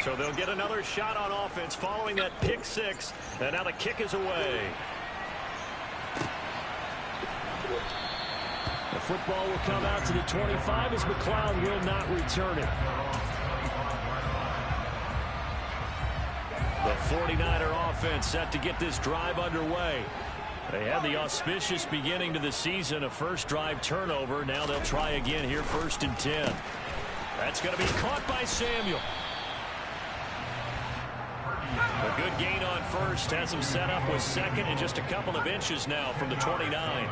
So they'll get another shot on offense following that pick six. And now the kick is away. The football will come out to the 25 as McLeod will not return it. The 49er offense set to get this drive underway. They had the auspicious beginning to the season, a first drive turnover. Now they'll try again here, 1st and 10. That's going to be caught by Samuel. A good gain on first has him set up with second and just a couple of inches now from the 29.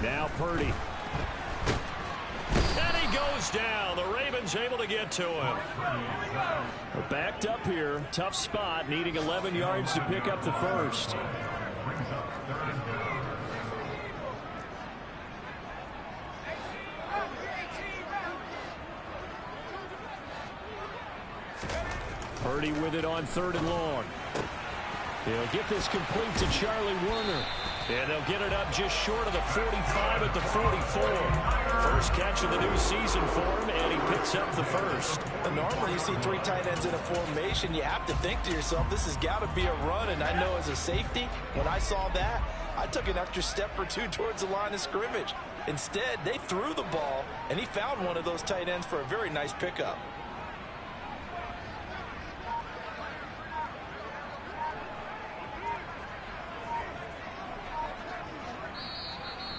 Now Purdy. And he goes down. The Ravens able to get to him. We're backed up here. Tough spot, needing 11 yards to pick up the first. Purdy with it on 3rd and long. He'll get this complete to Charlie Warner. And they'll get it up just short of the 45 at the 44. First catch of the new season for him, and he picks up the first. Normally you see 3 tight ends in a formation. You have to think to yourself, this has got to be a run. And I know as a safety, when I saw that, I took an extra step or two towards the line of scrimmage. Instead, they threw the ball, and he found one of those tight ends for a very nice pickup.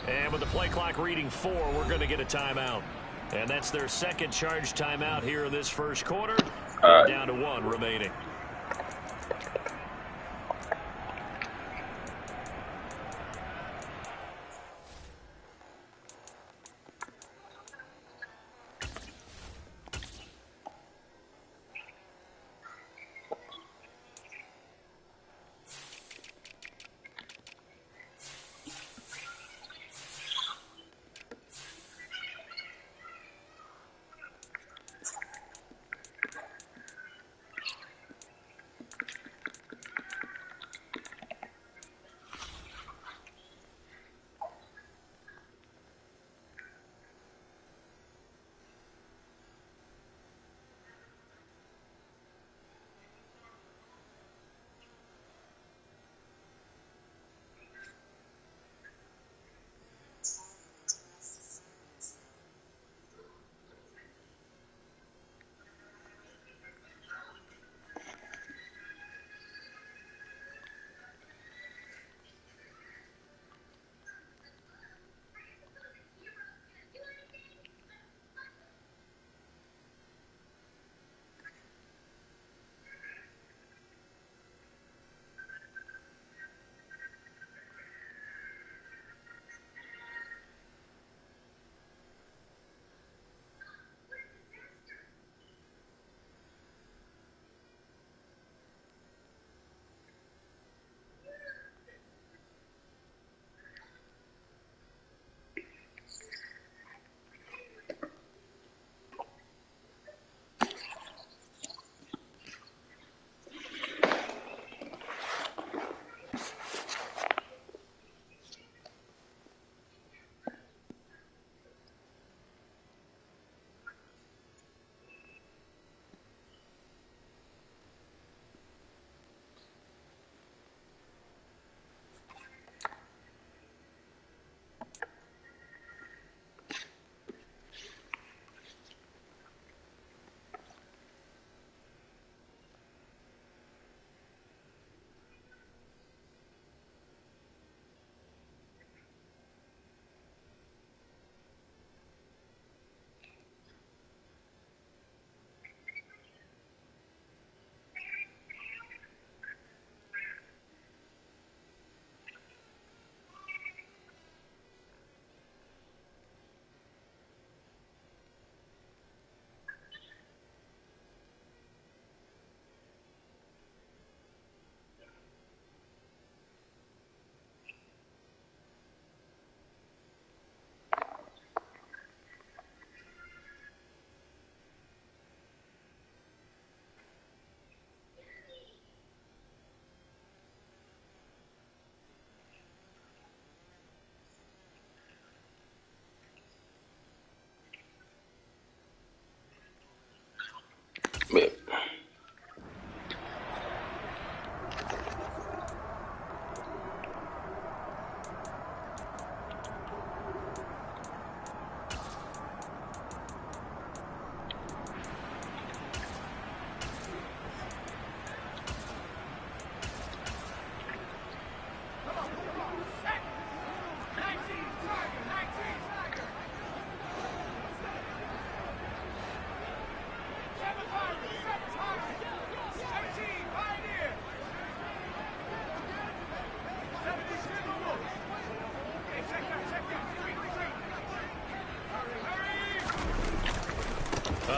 And with the play clock reading 4, we're going to get a timeout. And that's their second charge timeout here in this first quarter. Down to 1 remaining.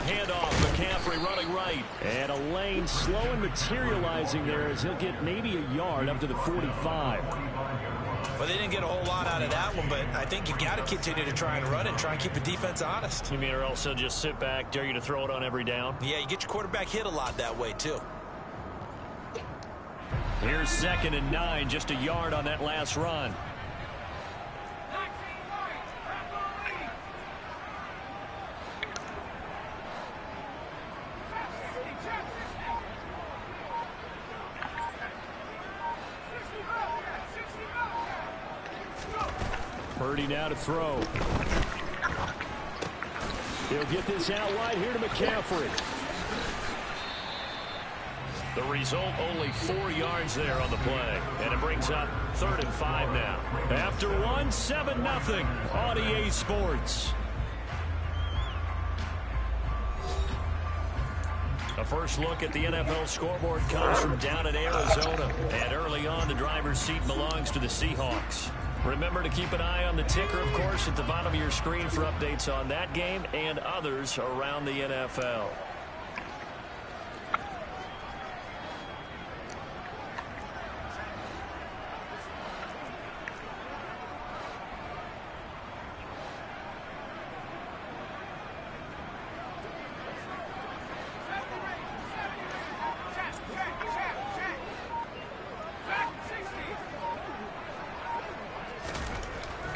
handoff. McCaffrey running right. And a lane slow and materializing there as he'll get maybe a yard up to the 45. Well, they didn't get a whole lot out of that one, but I think you got to continue to try and run and try and keep the defense honest. You mean or else they'll just sit back, dare you to throw it on every down? Yeah, you get your quarterback hit a lot that way, too. Here's 2nd and 9, just a yard on that last run. Purdy now to throw. He'll get this out wide here to McCaffrey. The result, only 4 yards there on the play. And it brings up 3rd and 5 now. After 1, 7-0 on EA Sports. A first look at the NFL scoreboard comes from down in Arizona. And early on, the driver's seat belongs to the Seahawks. Remember to keep an eye on the ticker, of course, at the bottom of your screen for updates on that game and others around the NFL.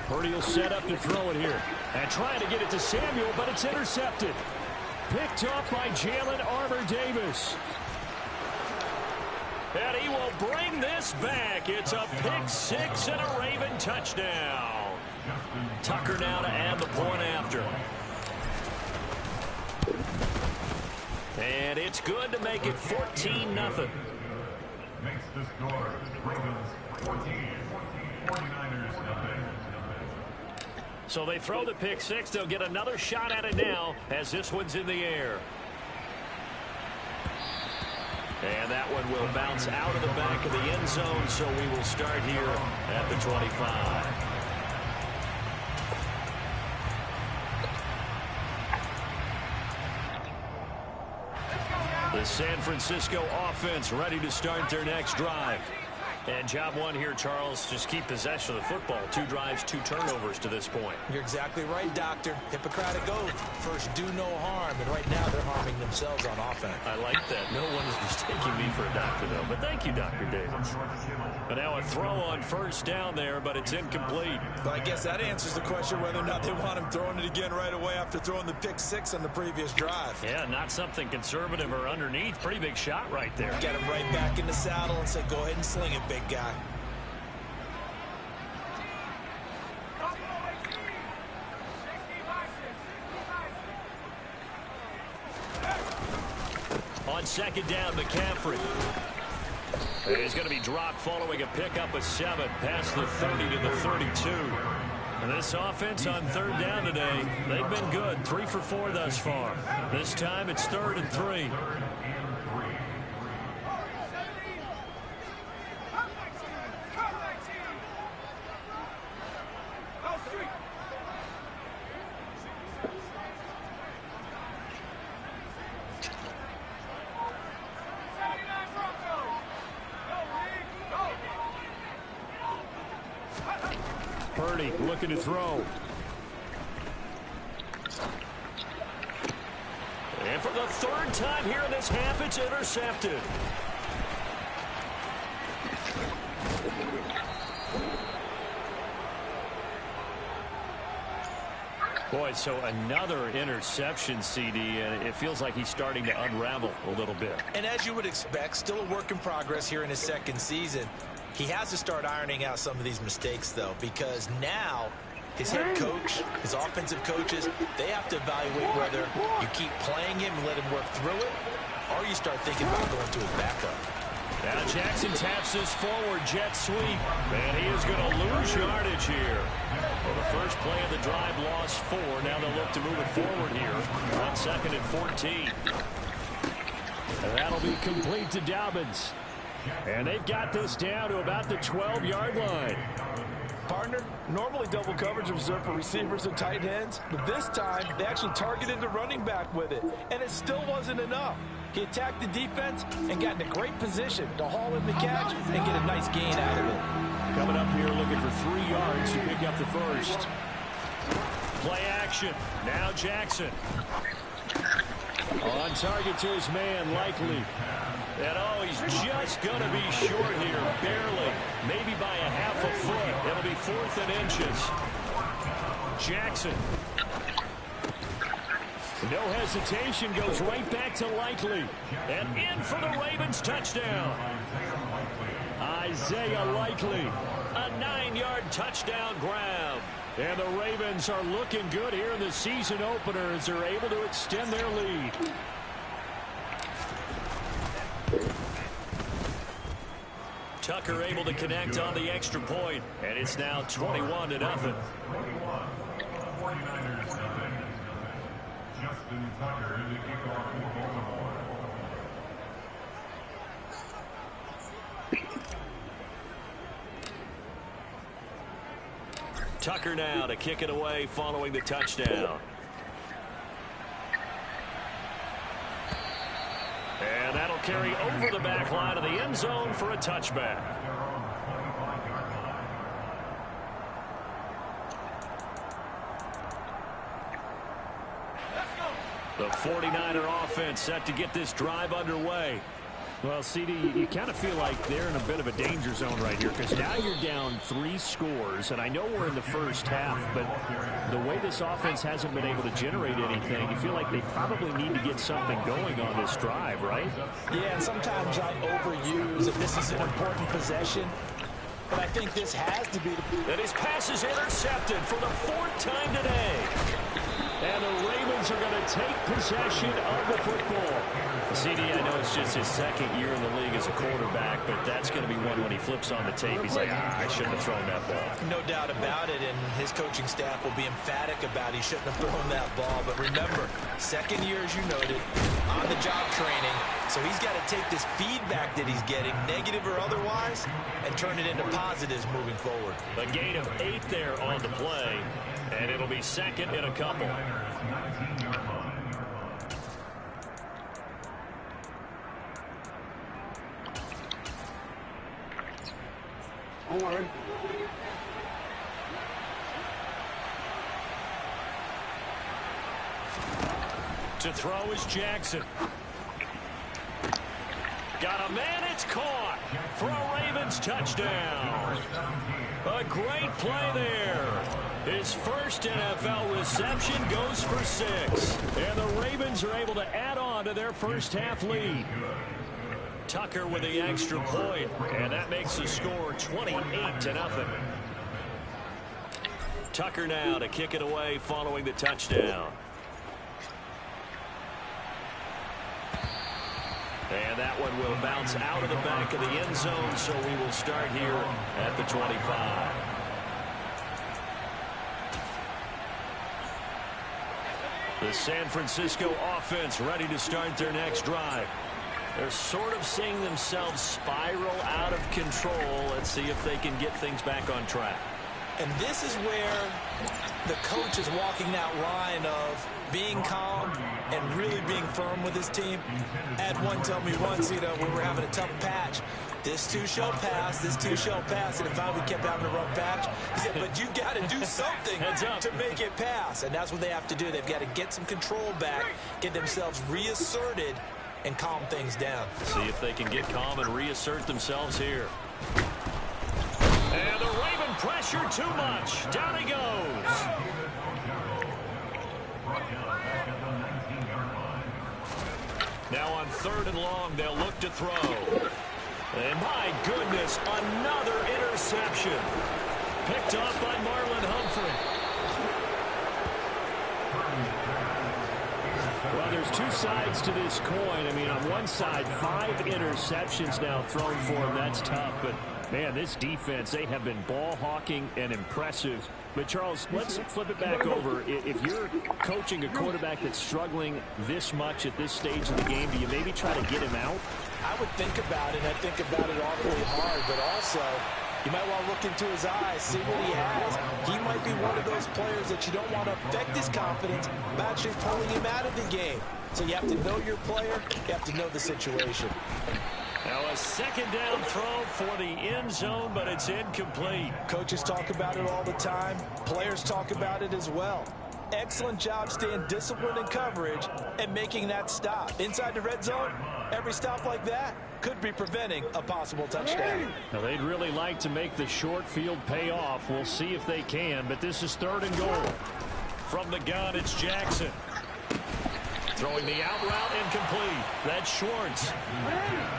Purdy will set up to throw it here. And trying to get it to Samuel, but it's intercepted. Picked up by Jalen Armour-Davis. And he will bring this back. It's a pick 6 and a Raven touchdown. Tucker now to add the point after. And it's good to make it 14-0. Makes the score Ravens 14, 49ers nothing. So they throw the pick 6. They'll get another shot at it now as this one's in the air. And that one will bounce out of the back of the end zone, so we will start here at the 25. The San Francisco offense ready to start their next drive. And job one here, Charles, just keep possession of the football. 2 drives, 2 turnovers to this point. You're exactly right, Doctor. Hippocratic oath. First, do no harm. And right now, they're harming themselves on offense. I like that. No one is mistaking me for a doctor, though. But thank you, Dr. Davis. But now a throw on first down there, but it's incomplete. But I guess that answers the question whether or not they want him throwing it again right away after throwing the pick 6 on the previous drive. Yeah, not something conservative or underneath. Pretty big shot right there. Get him right back in the saddle and say, go ahead and sling it, big guy. On second down, McCaffrey. And he's going to be dropped following a pickup of 7 past the 30 to the 32. And this offense on third down today, they've been good. 3 for 4 thus far. This time it's 3rd and 3. Purdy looking to throw. And for the 3rd time here in this half, it's intercepted. Boy, so another interception, CD, and it feels like he's starting to unravel a little bit. And as you would expect, still a work in progress here in his 2nd season. He has to start ironing out some of these mistakes, though, because now his head coach, his offensive coaches, they have to evaluate whether you keep playing him and let him work through it, or you start thinking about going to his backup. Now Jackson taps this forward jet sweep, and he is going to lose yardage here. Well, the first play of the drive lost 4. Now they'll look to move it forward here on 2nd and 14. And that'll be complete to Dobbins. And they've got this down to about the 12-yard line. Partner, normally double coverage is reserved for receivers and tight ends, but this time they actually targeted the running back with it, and it still wasn't enough. He attacked the defense and got in a great position to haul in the catch and get a nice gain out of it. Coming up here looking for 3 yards to pick up the first. Play action. Now Jackson. On target to his man, Likely. And oh, he's just going to be short here, barely. Maybe by a half a foot. It'll be 4th and inches. Jackson. No hesitation, goes right back to Likely. And in for the Ravens touchdown. Isaiah Likely. A 9-yard touchdown grab. And the Ravens are looking good here in the season opener as they're able to extend their lead. Tucker able to connect on the extra point, and it's now 21-0. 49ers nothing. Justin Tucker in the kickoff for Baltimore. Tucker now to kick it away following the touchdown. And that'll carry over the back line of the end zone for a touchback. The 49er offense set to get this drive underway. Well, CD, you kind of feel like they're in a bit of a danger zone right here because now you're down 3 scores, and I know we're in the first half, but the way this offense hasn't been able to generate anything, you feel like they probably need to get something going on this drive, right? Yeah, and sometimes I overuse that this is an important possession, but I think this has to be the... And his pass is intercepted for the 4th time today. And the Ravens are going to take possession of the football. CD, I know it's just his 2nd year in the league as a quarterback, but that's going to be one when he flips on the tape. He's like, I shouldn't have thrown that ball. No doubt about it, and his coaching staff will be emphatic about he shouldn't have thrown that ball. But remember, 2nd year, as you noted, on-the-job training, so he's got to take this feedback that he's getting, negative or otherwise, and turn it into positives moving forward. A gain of 8 there on the play, and it'll be 2nd and a couple. To throw is Jackson. Got a man, it's caught for a Ravens touchdown. A great play there. His first NFL reception goes for 6. And the Ravens are able to add on to their first half lead. Tucker with the extra point, and that makes the score 28-0. Tucker now to kick it away following the touchdown. And that one will bounce out of the back of the end zone, so we will start here at the 25. The San Francisco offense ready to start their next drive. They're sort of seeing themselves spiral out of control. Let's see if they can get things back on track. And this is where the coach is walking that line of being calm and really being firm with his team. Ed one told me once, you know, when we were having a tough patch, this too shall pass, this too shall pass. And in fact, we kept having a rough patch. He said, but you got to do something to make it pass. And that's what they have to do. They've got to get some control back, get themselves reasserted, and calm things down. See if they can get calm and reassert themselves here. And the Raven pressure too much. Down he goes. Now on 3rd and long, they'll look to throw. And my goodness, another interception. Picked up by Marlon Humphrey. Well, there's 2 sides to this coin. I mean, on one side, 5 interceptions now thrown for him. That's tough. But, man, this defense, they have been ball hawking and impressive. But, Charles, let's flip it back over. If you're coaching a quarterback that's struggling this much at this stage of the game, do you maybe try to get him out? I would think about it, and I think about it awfully hard, but also You might want to look into his eyes, see what he has. He might be one of those players that you don't want to affect his confidence by actually pulling him out of the game. So you have to know your player. You have to know the situation. Now a second down throw for the end zone, but it's incomplete. Coaches talk about it all the time. Players talk about it as well. Excellent job staying disciplined in coverage and making that stop. Inside the red zone, every stop like that could be preventing a possible touchdown. Now, they'd really like to make the short field pay off. We'll see if they can, but this is 3rd and goal. From the gun, it's Jackson. Throwing the out route incomplete. That's Schwartz.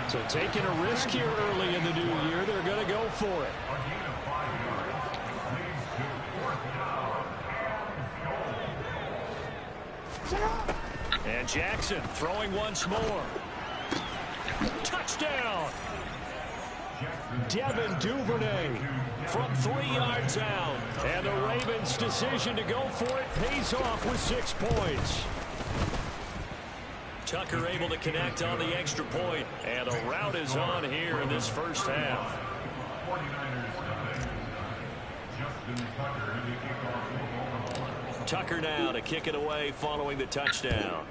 So taking a risk here early in the new year, they're going to go for it. And Jackson throwing once more. Touchdown! Devin Duvernay From 3 yards out. and the Ravens' decision to go for it pays off with 6 points. Tucker able to connect on the extra point, and a route is on here in this first half. 49ers Justin Tucker in the kickoff for Baltimore. Tucker now to kick it away following the touchdown.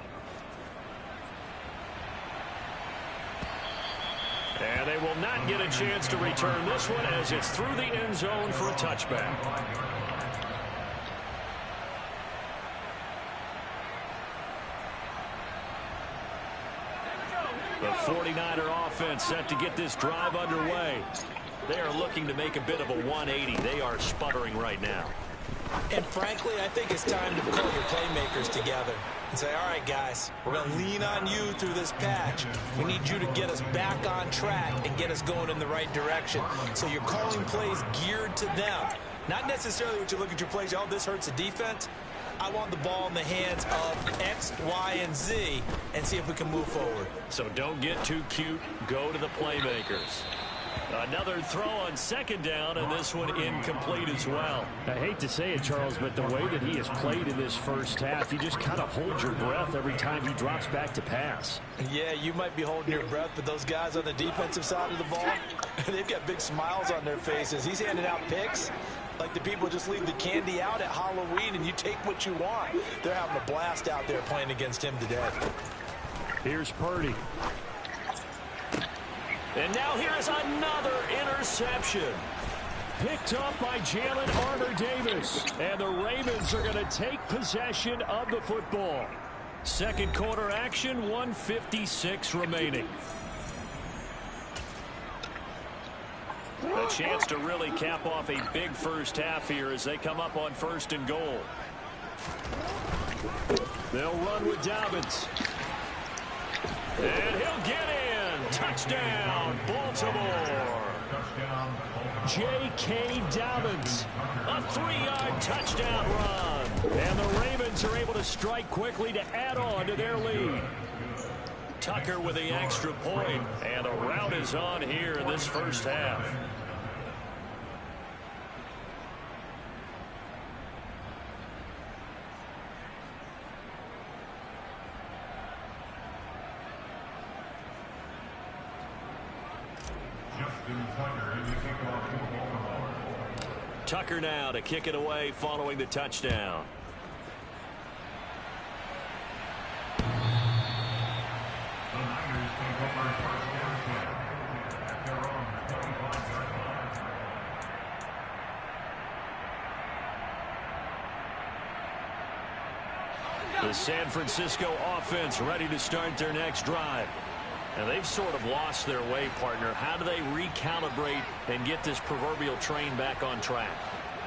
And they will not get a chance to return this one as it's through the end zone for a touchback. The 49er offense set to get this drive underway. They are looking to make a bit of a 180. They are sputtering right now. And frankly, I think it's time to call your playmakers together and say, all right, guys, we're going to lean on you through this patch. We need you to get us back on track and get us going in the right direction. So you're calling plays geared to them. Not necessarily what you look at your plays, oh, this hurts the defense. I want the ball in the hands of X, Y, and Z and see if we can move forward. So don't get too cute. Go to the playmakers. Another throw on 2nd down, and this one incomplete as well. I hate to say it, Charles, but the way that he has played in this first half, you just kind of hold your breath every time he drops back to pass. Yeah, you might be holding your breath, but those guys on the defensive side of the ball, they've got big smiles on their faces. He's handing out picks like the people just leave the candy out at Halloween and you take what you want. They're having a blast out there playing against him today. Here's Purdy. And now here is another interception. Picked up by Jalen Armour-Davis. And the Ravens are going to take possession of the football. Second quarter action, 1:56 remaining. A chance to really cap off a big first half here as they come up on 1st and goal. They'll run with Dobbins. And he'll get in. Touchdown, Baltimore. J.K. Dobbins. A 3-yard touchdown run. And the Ravens are able to strike quickly to add on to their lead. Tucker with the extra point, and a route is on here in this first half. Justin Tucker in the kickoff for Baltimore. Tucker now to kick it away following the touchdown. The Niners take over 1st and 10 at their own 25-yard line. The San Francisco offense ready to start their next drive. And they've sort of lost their way, partner. How do they recalibrate and get this proverbial train back on track?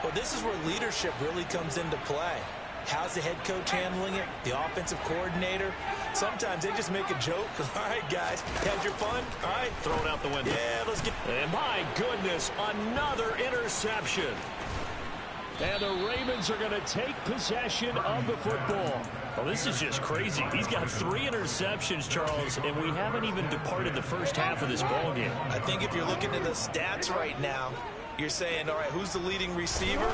Well, this is where leadership really comes into play. How's the head coach handling it? The offensive coordinator? Sometimes they just make a joke. All right, guys, had your fun? All right. Throw it out the window. Yeah, let's get... And my goodness, another interception. And the Ravens are going to take possession of the football. Well, this is just crazy. He's got 3 interceptions, Charles, and we haven't even departed the first half of this ballgame. I think if you're looking at the stats right now, you're saying, all right, who's the leading receiver?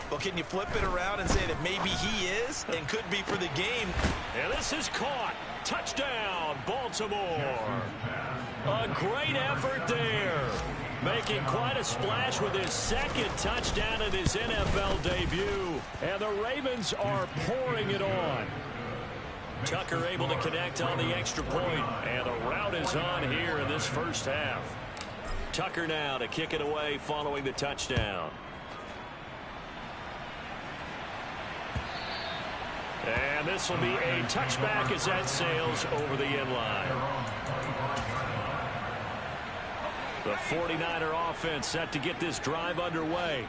Well, can you flip it around and say that maybe he is and could be for the game? And this is caught. Touchdown, Baltimore. A great effort there. making quite a splash with his second touchdown in his NFL debut. And the Ravens are pouring it on. Tucker able to connect on the extra point, and the route is on here in this first half. Tucker now to kick it away following the touchdown. And this will be a touchback as that sails over the end line. The 49er offense set to get this drive underway.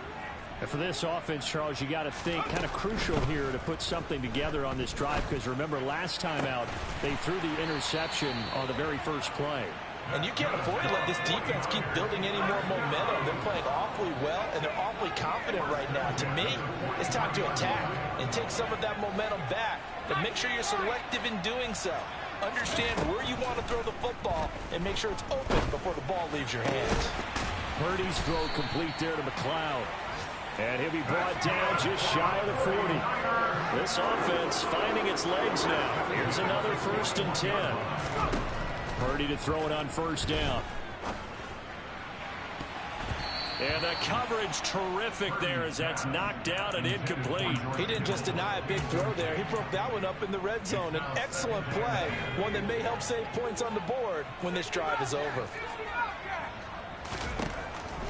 And for this offense, Charles, you got to think kind of crucial here to put something together on this drive, because remember last time out they threw the interception on the very first play. And you can't afford to let this defense keep building any more momentum. They're playing awfully well, and they're awfully confident right now. To me, it's time to attack and take some of that momentum back. But make sure you're selective in doing so. Understand where you want to throw the football and make sure it's open before the ball leaves your hands. Purdy's throw complete there to McLeod. And he'll be brought down just shy of the 40. This offense finding its legs now. Here's another 1st and 10. Purdy to throw it on first down. And the coverage terrific there as that's knocked out and incomplete. He didn't just deny a big throw there. He broke that one up in the red zone. An excellent play, one that may help save points on the board when this drive is over.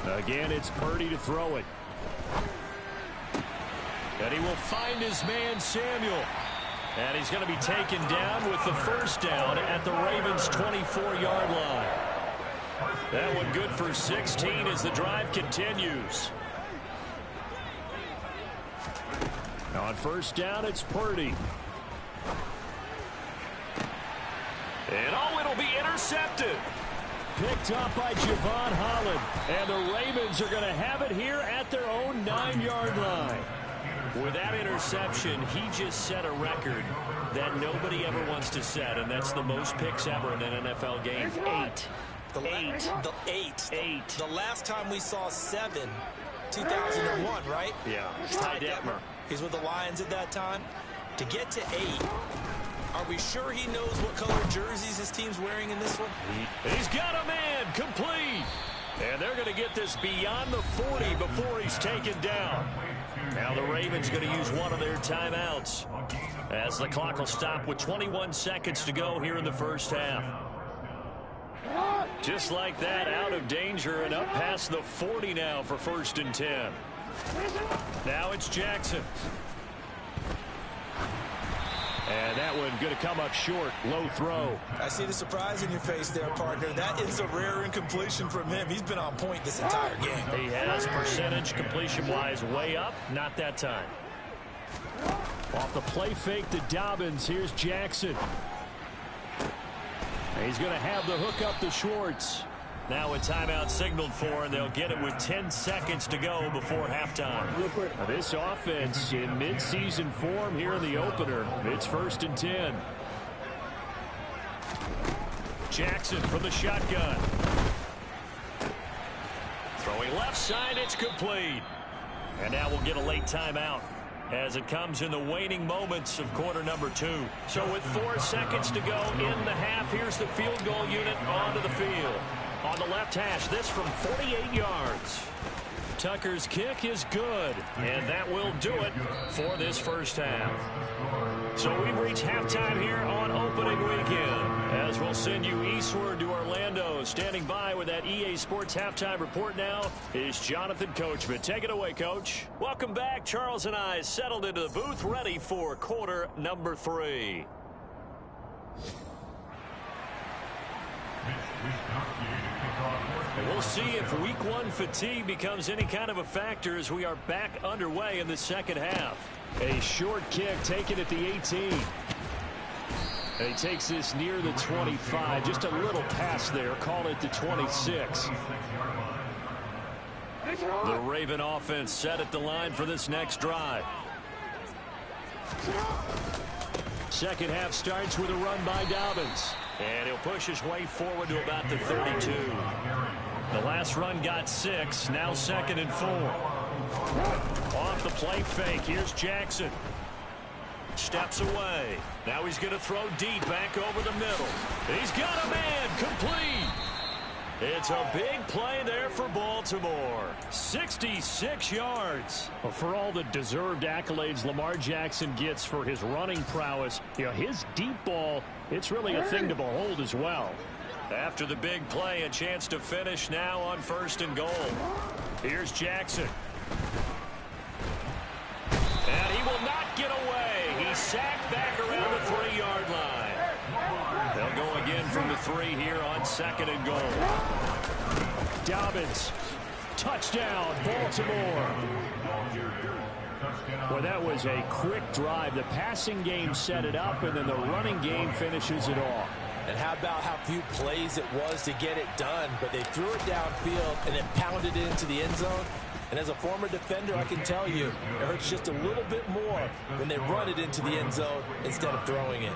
Again, it's Purdy to throw it. And he will find his man, Samuel. And he's going to be taken down with the first down at the Ravens' 24-yard line. That one good for 16 as the drive continues. On first down, it's Purdy. And it'll be intercepted. Picked up by Javon Holland. And the Ravens are going to have it here at their own 9-yard line. With that interception, he just set a record that nobody ever wants to set, and that's the most picks ever in an NFL game. 8. The last time we saw 7, 2001, right? Yeah. Ty Detmer. He's with the Lions at that time. To get to 8, are we sure he knows what color jerseys his team's wearing in this one? He's got a man complete. And they're going to get this beyond the 40 before he's taken down. Now the Ravens going to use one of their timeouts as the clock will stop with 21 seconds to go here in the first half. Just like that, out of danger and up past the 40 now for 1st and 10. Now it's Jackson. And that one going to come up short. Low throw. I see the surprise in your face there, partner. That is a rare incompletion from him. He's been on point this entire game. He has percentage completion-wise way up. Not that time. Off the play fake to Dobbins. Here's Jackson. He's going to have the hook up to Schwartz. Now a timeout signaled for, and they'll get it with 10 seconds to go before halftime. Now this offense in midseason form here in the opener. It's 1st and 10. Jackson from the shotgun. Throwing left side, it's complete. And now we'll get a late timeout as it comes in the waning moments of quarter number 2. So with 4 seconds to go in the half, here's the field goal unit onto the field. On the left hash, this from 48 yards. Tucker's kick is good, and that will do it for this first half. So we've reached halftime here on opening weekend, as we'll send you eastward to Orlando. Standing by with that EA Sports halftime report now is Jonathan Coachman. Take it away, Coach. Welcome back. Charles and I settled into the booth, ready for quarter number 3. We'll see if week 1 fatigue becomes any kind of a factor as we are back underway in the second half. A short kick taken at the 18. And he takes this near the 25. Just a little pass there. Call it the 26. The Raven offense set at the line for this next drive. Second half starts with a run by Dobbins. And he'll push his way forward to about the 32. The last run got 6. Now 2nd and 4. Off the play fake. Here's Jackson. Steps away. Now he's going to throw deep back over the middle. He's got a man complete. It's a big play there for Baltimore. 66 yards. Well, for all the deserved accolades Lamar Jackson gets for his running prowess, his deep ball, it's really a thing to behold as well. After the big play, a chance to finish now on 1st and goal. Here's Jackson. And he will not get away. He's sacked back around the 3-yard line. They'll go again from the 3 here on 2nd and goal. Dobbins. Touchdown, Baltimore. Well, that was a quick drive. The passing game set it up, and then the running game finishes it off. And how about how few plays it was to get it done, but they threw it downfield and then pounded it into the end zone. And as a former defender, I can tell you, it hurts just a little bit more when they run it into the end zone instead of throwing it.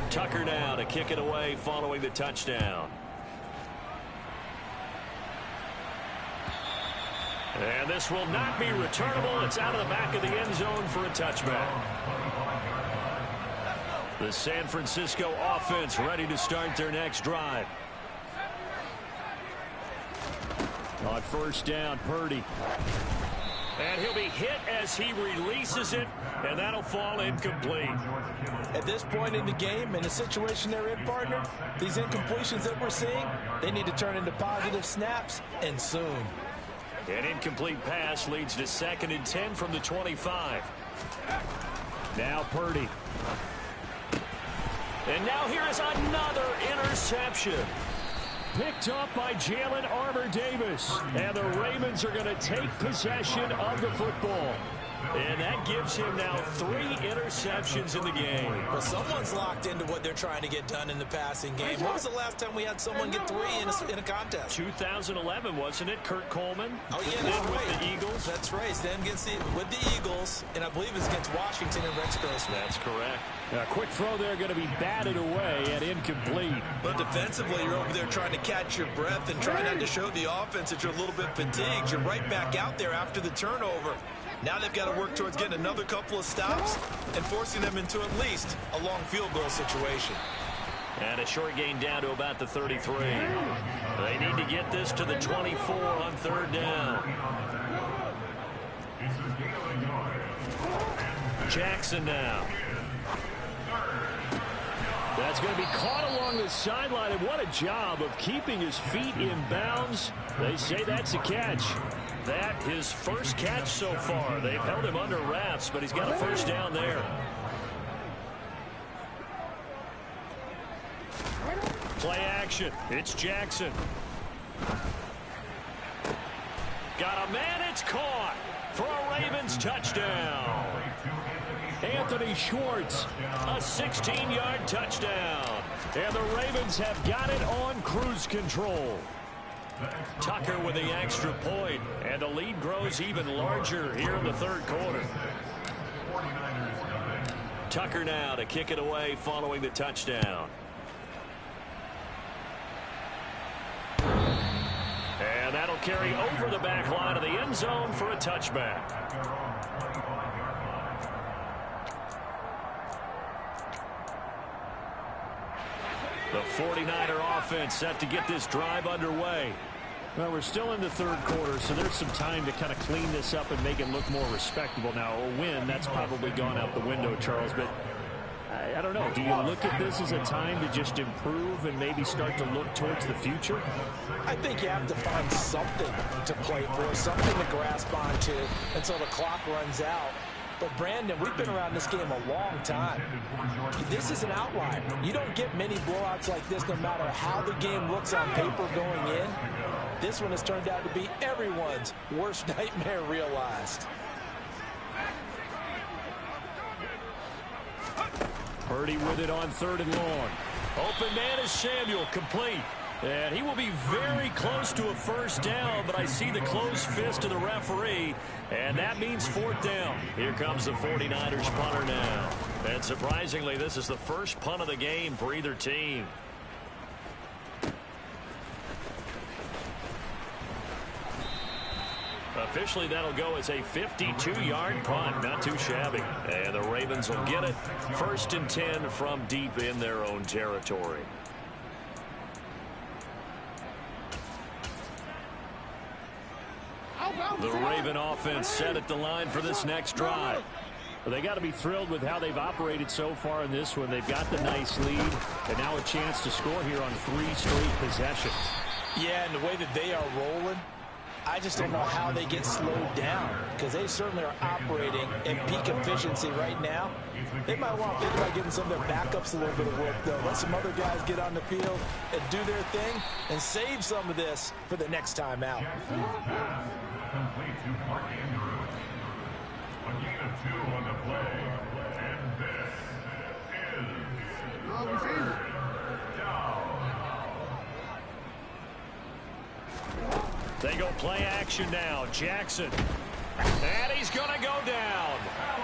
Tucker now to kick it away following the touchdown. And this will not be returnable. It's out of the back of the end zone for a touchback. The San Francisco offense ready to start their next drive. On 1st down, Purdy. And he'll be hit as he releases it, and that'll fall incomplete. At this point in the game, in the situation they're in, partner, these incompletions that we're seeing, they need to turn into positive snaps, and soon. An incomplete pass leads to 2nd and 10 from the 25. Now Purdy. And now here is another interception. Picked up by Jalen Armour-Davis. And the Ravens are going to take possession of the football. And that gives him now 3 interceptions in the game. Well, someone's locked into what they're trying to get done in the passing game. When was the last time we had someone get 3 in a contest? 2011, wasn't it? Kurt Coleman. Oh, yeah, then that's with right. the Eagles. That's right. Then with the Eagles, and I believe it's against Washington and Rex Grossman. That's correct. A quick throw there going to be batted away and incomplete. But defensively, you're over there trying to catch your breath and trying not to show the offense that you're a little bit fatigued. You're right back out there after the turnover. Now they've got to work towards getting another couple of stops and forcing them into at least a long field goal situation. And a short gain down to about the 33. They need to get this to the 24 on 3rd down. Jackson now. That's going to be caught along the sideline, and what a job of keeping his feet in bounds. They say that's a catch. That his first catch so far. They've held him under wraps, but he's got a 1st down there. Play action. It's Jackson. Got a man. It's caught for a Ravens touchdown. Anthony Schwartz. A 16-yard touchdown. And the Ravens have got it on cruise control. Tucker with the extra point, and the lead grows even larger here in the 3rd quarter. Tucker now to kick it away following the touchdown. And that'll carry over the back line of the end zone for a touchback. The 49er offense set to get this drive underway. Well, we're still in the 3rd quarter, so there's some time to kind of clean this up and make it look more respectable. Now, a win, that's probably gone out the window, Charles, but I don't know. Do you look at this as a time to just improve and maybe start to look towards the future? I think you have to find something to play for, something to grasp onto until the clock runs out. But, Brandon, we've been around this game a long time. This is an outlier. You don't get many blowouts like this no matter how the game looks on paper going in. This one has turned out to be everyone's worst nightmare realized. Purdy with it on 3rd and long. Open man is Samuel, complete. And he will be very close to a 1st down, but I see the closed fist of the referee, and that means 4th down. Here comes the 49ers punter now. And surprisingly, this is the first punt of the game for either team. Officially, that'll go as a 52-yard punt. Not too shabby. And the Ravens will get it. 1st and 10 from deep in their own territory. The Raven offense set at the line for this next drive. Well, they got to be thrilled with how they've operated so far in this one. They've got the nice lead, and now a chance to score here on 3 straight possessions. Yeah, and the way that they are rolling, I just don't know how they get slowed down, because they certainly are operating at peak efficiency right now. They might want to think about giving some of their backups a little bit of work, though. Let some other guys get on the field and do their thing and save some of this for the next time out. Complete to Mark Andrews. A gain of 2 on the play. And this is third down. They go play action now. Jackson. And he's going to go down.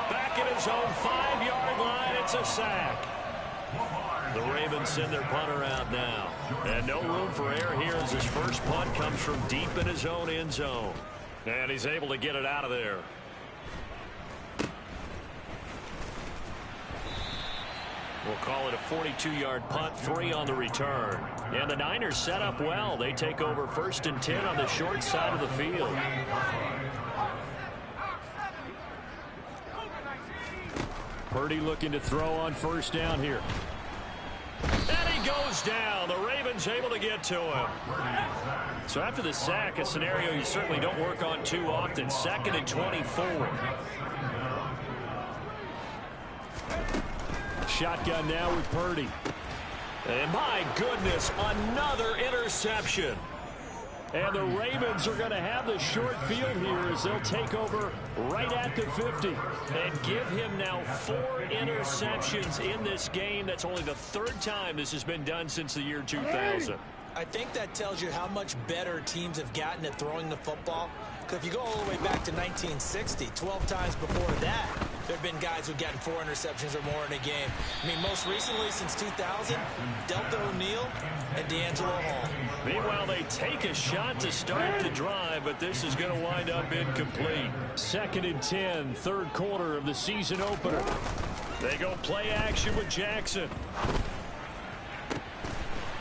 Back at his own 5-yard line. It's a sack. The Ravens send their punter out now. And no room for error here as his first punt comes from deep in his own end zone. And he's able to get it out of there. We'll call it a 42-yard punt, 3 on the return. And the Niners set up well. They take over 1st and 10 on the short side of the field. Purdy looking to throw on 1st down here. And he goes down. The Ravens able to get to him. So after the sack, a scenario you certainly don't work on too often. 2nd and 24. Shotgun now with Purdy. And my goodness, another interception. And the Ravens are going to have the short field here as they'll take over right at the 50. And give him now 4 interceptions in this game. That's only the 3rd time this has been done since the year 2000. I think that tells you how much better teams have gotten at throwing the football. Because if you go all the way back to 1960, 12 times before that, there have been guys who've gotten 4 interceptions or more in a game. I mean, most recently since 2000, Delta O'Neal and D'Angelo Hall. Meanwhile, they take a shot to start the drive, but this is going to wind up incomplete. 2nd and 10, 3rd quarter of the season opener. They go play action with Jackson.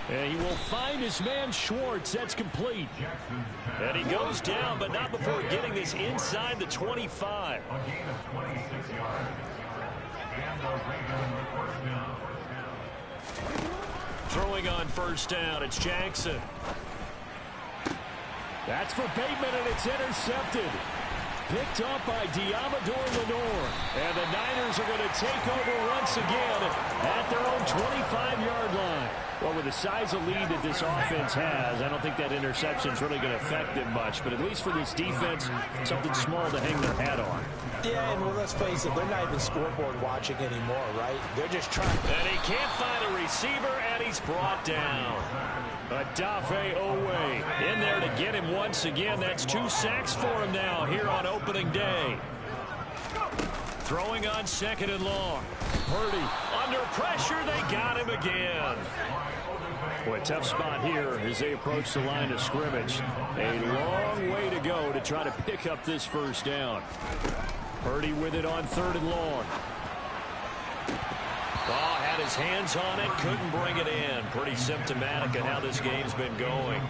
And he will find his man Schwartz. That's complete. And he goes down, but not before getting this inside the 25. A gain of 26 yards. And the Ravens with 1st down. Throwing on 1st down, it's Jackson. That's for Bateman, and it's intercepted. Picked up by Diamador Lenore. And the Niners are going to take over once again at their own 25-yard line. Well, with the size of lead that this offense has, I don't think that interception is really going to affect them much. But at least for this defense, something small to hang their hat on. Yeah, and well, let's face it, they're not even scoreboard watching anymore, right? They're just trying. And he can't find a receiver, and he's brought down. Odafe Oweh In there to get him once again. That's 2 sacks for him now here on opening day. Throwing on 2nd and long. Purdy. Under pressure, they got him again. Boy, tough spot here as they approach the line of scrimmage. A long way to go to try to pick up this 1st down. Purdy with it on 3rd and long. Oh, had his hands on it, couldn't bring it in. Pretty symptomatic of how this game's been going.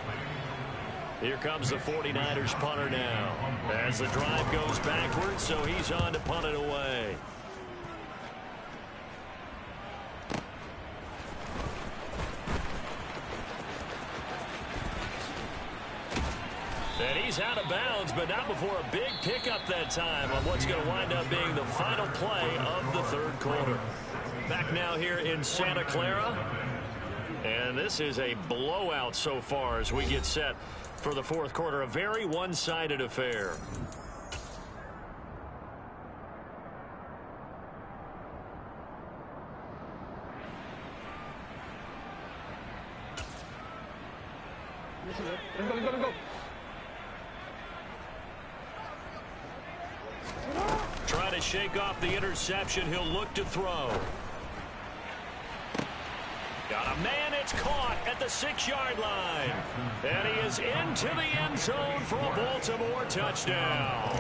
Here comes the 49ers punter now. As the drive goes backwards, so he's on to punt it away. And he's out of bounds, but not before a big pickup that time on what's going to wind up being the final play of the 3rd quarter. Back now here in Santa Clara. And this is a blowout so far as we get set for the 4th quarter. A very one-sided affair. Let's go. Trying to shake off the interception. He'll look to throw. Got a man, it's caught at the 6-yard line. And he is into the end zone for a Baltimore touchdown.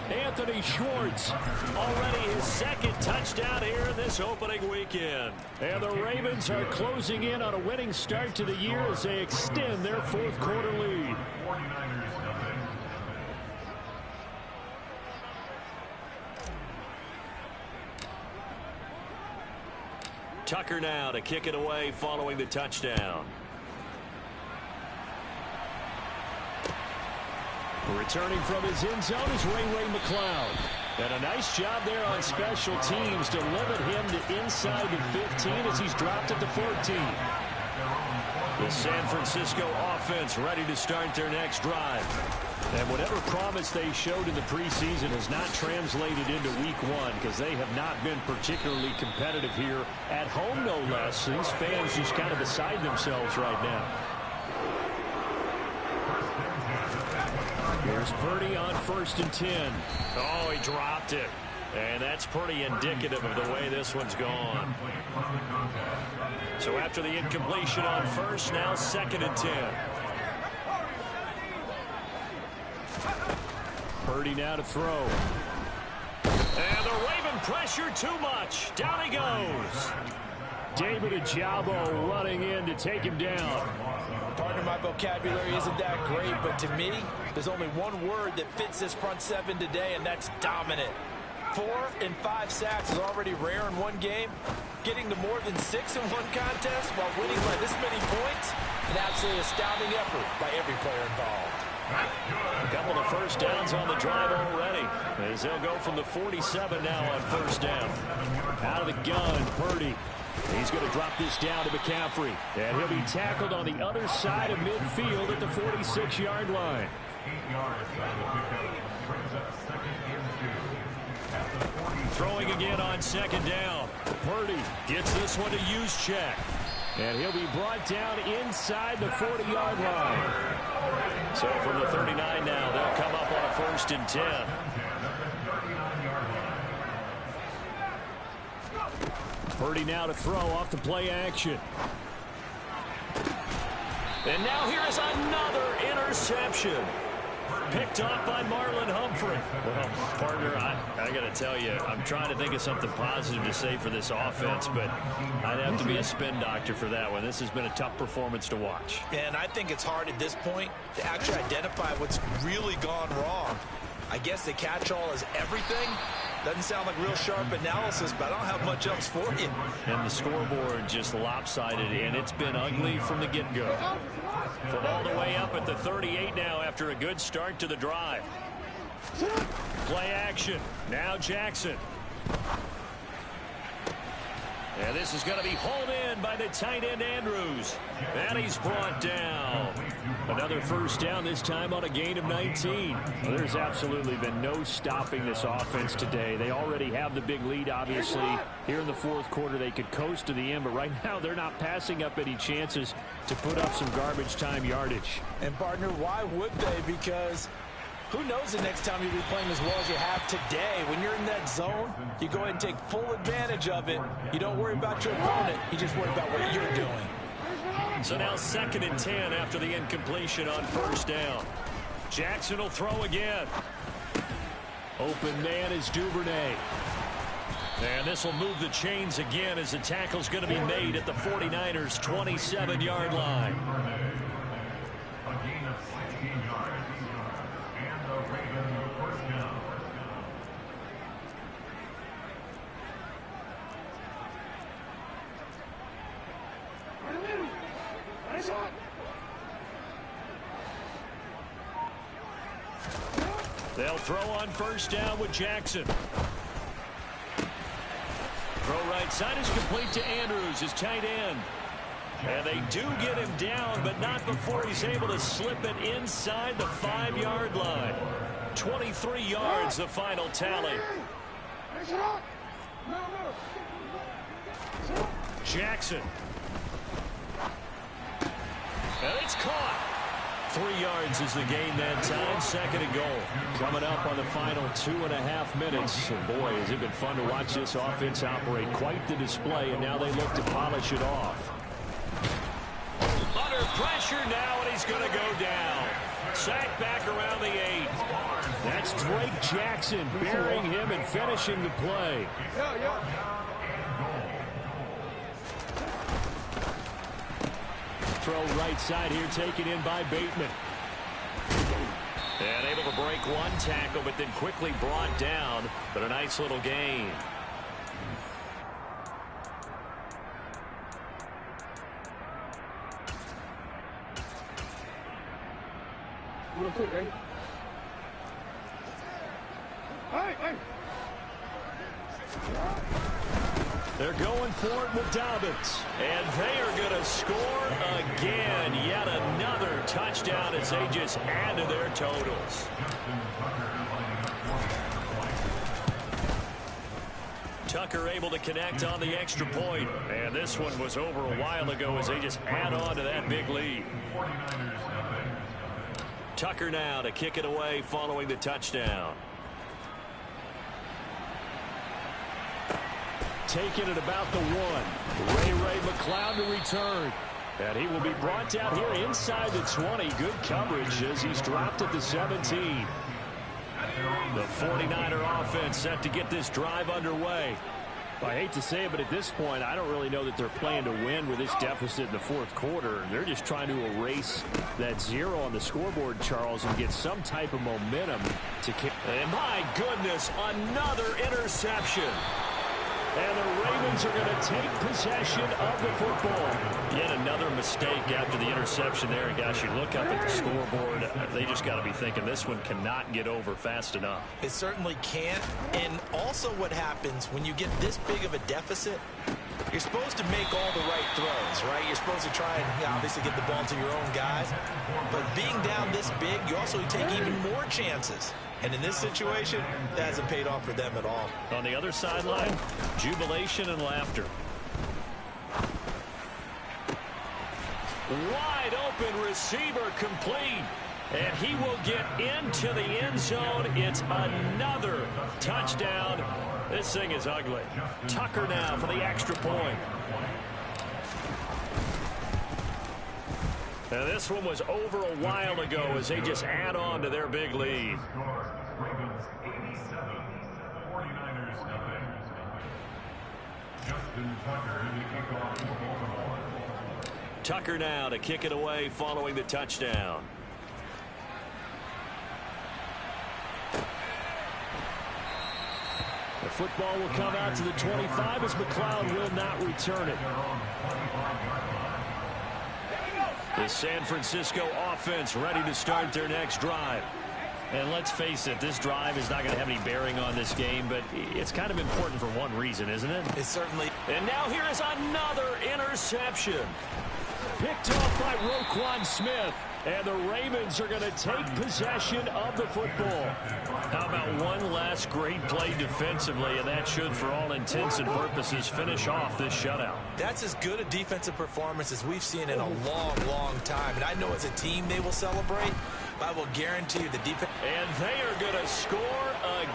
Anthony Schwartz, already his second touchdown here in this opening weekend. And the Ravens are closing in on a winning start to the year as they extend their fourth quarter lead. Tucker now to kick it away following the touchdown. Returning from his end zone is Ray McCloud. And a nice job there on special teams to limit him to inside the 15 as he's dropped at the 14. The San Francisco offense ready to start their next drive. And whatever promise they showed in the preseason has not translated into week one because they have not been particularly competitive here at home, no less. These fans just kind of beside themselves right now. Here's Purdy on 1st and 10. Oh, he dropped it. And that's pretty indicative of the way this one's gone. So after the incompletion on 1st, now 2nd and 10. Purdy now to throw. And the Raven pressure too much. Down he goes. David Ojabo running in to take him down. Partner, my vocabulary isn't that great, but to me, there's only one word that fits this front seven today, and that's dominant. 4 and 5 sacks is already rare in one game. Getting to more than 6 in one contest while winning by this many points, an absolutely astounding effort by every player involved. A couple of first downs on the drive already, as they'll go from the 47 now on 1st down. Out of the gun, Purdy. He's going to drop this down to McCaffrey. And he'll be tackled on the other side of midfield at the 46-yard line. 8 yards on the pickup. Brings up 2nd and 2. Throwing again on 2nd down. Purdy Gets this one to Juszczyk. and he'll be brought down inside the 40-yard line. So from the 39 now, they'll come up on a 1st and 10. Purdy now to throw off the play action. And now here is another interception. Picked off by Marlon Humphrey. Well, partner, I got to tell you, I'm trying to think of something positive to say for this offense, but I'd have to be a spin doctor for that one. This has been a tough performance to watch. And I think it's hard at this point to actually identify what's really gone wrong. I guess the catch-all is everything. Doesn't sound like real sharp analysis, but I don't have much else for you. And the scoreboard just lopsided, and it's been ugly from the get-go. From all the way up at the 38 now after a good start to the drive. Play action. Now Jackson. And this is going to be hauled in by the tight end Andrews. And he's brought down. Another first down, this time on a gain of 19. Well, there's absolutely been no stopping this offense today. They already have the big lead, obviously. Here in the fourth quarter, they could coast to the end, but right now they're not passing up any chances to put up some garbage time yardage. And, partner, why would they? Because who knows the next time you'll be playing as well as you have today. When you're in that zone, you go ahead and take full advantage of it. You don't worry about your opponent. You just worry about what you're doing. So now 2nd and 10 after the incompletion on 1st down. Jackson will throw again. Open man is Duvernay. And this will move the chains again as the tackle's going to be made at the 49ers' 27-yard line. A gain of 16 yards. And the Ravens 1st down. They'll throw on 1st down with Jackson. Throw right side is complete to Andrews, his tight end. And they do get him down, but not before he's able to slip it inside the 5-yard line. 23 yards, the final tally. Jackson. And it's caught. 3 yards is the gain that time. 2nd and goal. Coming up on the final 2.5 minutes. And boy, has it been fun to watch this offense operate. Quite the display, and now they look to polish it off. pressure now, and he's going to go down. Sacked back around the 8. That's Drake Jackson burying him and finishing the play. Throw right side here, taken in by Bateman. And able to break one tackle, but then quickly brought down. But a nice little gain. They're going for it with Dobbins. And they are going to score again. Yet another touchdown as they just add to their totals. Tucker able to connect on the extra point. And this one was over a while ago as they just add on to that big lead. Tucker now to kick it away following the touchdown. Taking it about the 1. Ray McCloud to return. And he will be brought down here inside the 20. Good coverage as he's dropped at the 17. The 49er offense set to get this drive underway. I hate to say it, but at this point, I don't really know that they're playing to win with this deficit in the fourth quarter. They're just trying to erase that 0 on the scoreboard, Charles, and get some type of momentum to kick. And my goodness, another interception. And the Ravens are going to take possession of the football. Yet another mistake after the interception there. And gosh, you look up at the scoreboard, they just got to be thinking this one cannot get over fast enough. It certainly can't. And also what happens when you get this big of a deficit, you're supposed to make all the right throws, right? You're supposed to try and obviously get the ball to your own guys. But being down this big, you also take even more chances. And in this situation, that hasn't paid off for them at all. On the other sideline, jubilation and laughter. Wide open receiver complete. And he will get into the end zone. It's another touchdown. This thing is ugly. Tucker now for the extra point. Now this one was over a while ago as they just add on to their big lead. Ravens 87, 49ers nothing. Justin Tucker in the kickoff for Baltimore. Tucker now to kick it away following the touchdown. The football will come out to the 25 as McCloud will not return it. The San Francisco offense ready to start their next drive. And let's face it, this drive is not going to have any bearing on this game, but it's kind of important for one reason, isn't it? It certainly. And now here is another interception. Picked off by Roquan Smith. And the Ravens are going to take possession of the football. How about one last great play defensively, and that should, for all intents and purposes, finish off this shutout. That's as good a defensive performance as we've seen in a long, long time. And I know as a team they will celebrate, but I will guarantee you the defense. And they are going to score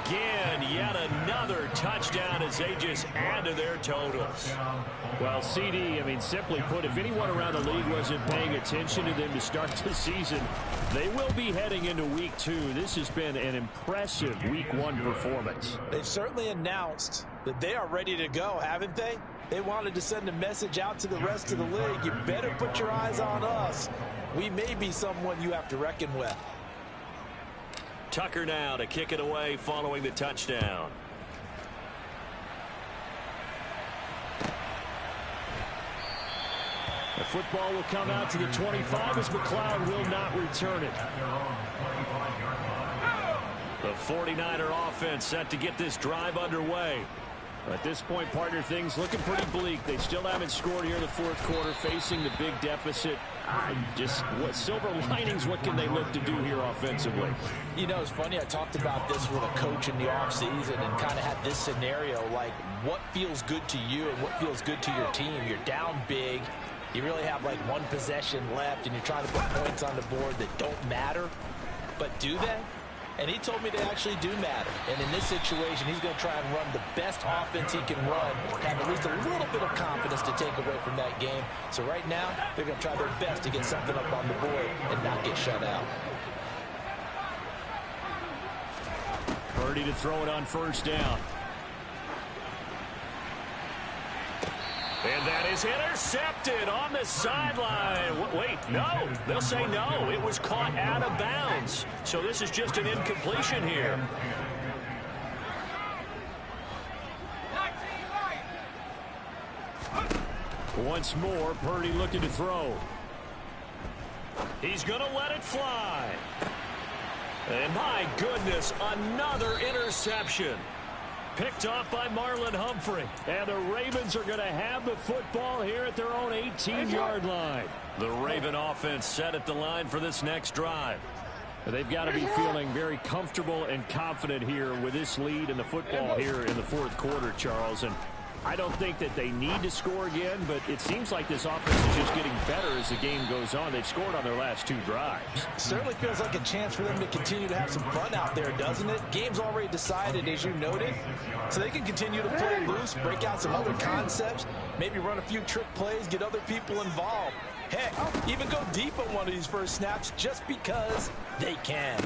again. Yet another touchdown as they just add to their totals. Well, CD, I mean, simply put, if anyone around the league wasn't paying attention to them to start the season, they will be heading into week 2. This has been an impressive week 1 performance. They've certainly announced that they are ready to go, haven't they? They wanted to send a message out to the rest of the league. You better put your eyes on us. We may be someone you have to reckon with. Tucker now to kick it away following the touchdown. The football will come out to the 25 as McCloud will not return it. The 49er offense set to get this drive underway. At this point, partner, things looking pretty bleak. They still haven't scored here in the fourth quarter, facing the big deficit. What silver linings, what can they look to do here offensively? You know, it's funny, I talked about this with a coach in the offseason and kind of had this scenario, like what feels good to you and what feels good to your team. You're down big. You really have like one possession left, and you're trying to put points on the board that don't matter. But do they? and he told me they actually do matter. And in this situation, he's going to try and run the best offense he can run, have at least a little bit of confidence to take away from that game. So right now, they're going to try their best to get something up on the board and not get shut out. Purdy to throw it on first down. And that is intercepted on the sideline. Wait, no. They'll say no. It was caught out of bounds. So this is just an incompletion here. Once more, Purdy looking to throw. He's going to let it fly. And my goodness, another interception. Picked off by Marlon Humphrey. And the Ravens are going to have the football here at their own 18-yard line. The Raven offense set at the line for this next drive. They've got to be feeling very comfortable and confident here with this lead in the football here in the fourth quarter, Charles. And I don't think that they need to score again, but it seems like this offense is just getting better as the game goes on. They've scored on their last 2 drives. Certainly feels like a chance for them to continue to have some fun out there, doesn't it? Game's already decided, as you noted, so they can continue to play loose, break out some other concepts, maybe run a few trick plays, get other people involved. Heck, even go deep on one of these first snaps just because they can.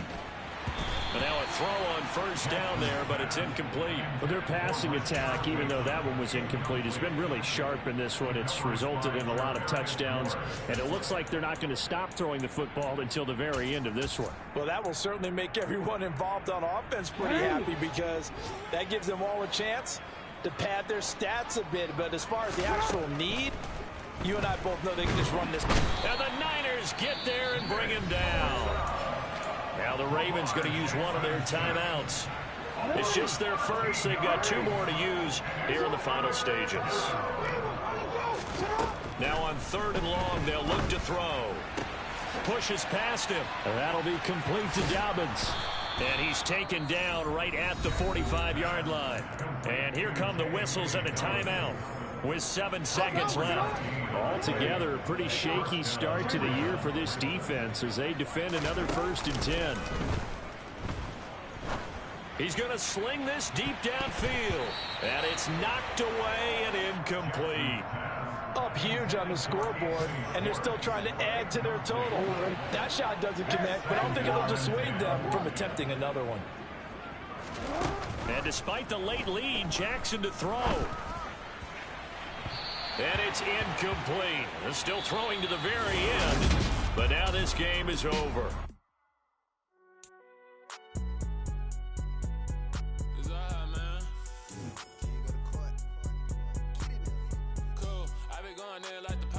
But now a throw on first down there, but it's incomplete. Well, their passing attack, even though that one was incomplete, has been really sharp in this one. It's resulted in a lot of touchdowns, and it looks like they're not going to stop throwing the football until the very end of this one. Well, that will certainly make everyone involved on offense pretty happy because that gives them all a chance to pad their stats a bit. But as far as the actual need, you and I both know they can just run this. And the Niners get there and bring him down. Now the Ravens going to use one of their timeouts. It's just their first. They've got 2 more to use here in the final stages. Now on 3rd and long, they'll look to throw. Pushes past him. And that'll be complete to Dobbins. And he's taken down right at the 45-yard line. And here come the whistles and a timeout with 7 seconds left. Altogether, a pretty shaky start to the year for this defense as they defend another 1st and 10. He's going to sling this deep downfield. And it's knocked away and incomplete. Up huge on the scoreboard, and they're still trying to add to their total. That shot doesn't connect, but I don't think it'll dissuade them from attempting another one. And despite the late lead, Jackson to throw. And it's incomplete. They're still throwing to the very end, but now this game is over. It's all right, man. Cool. I been going there like the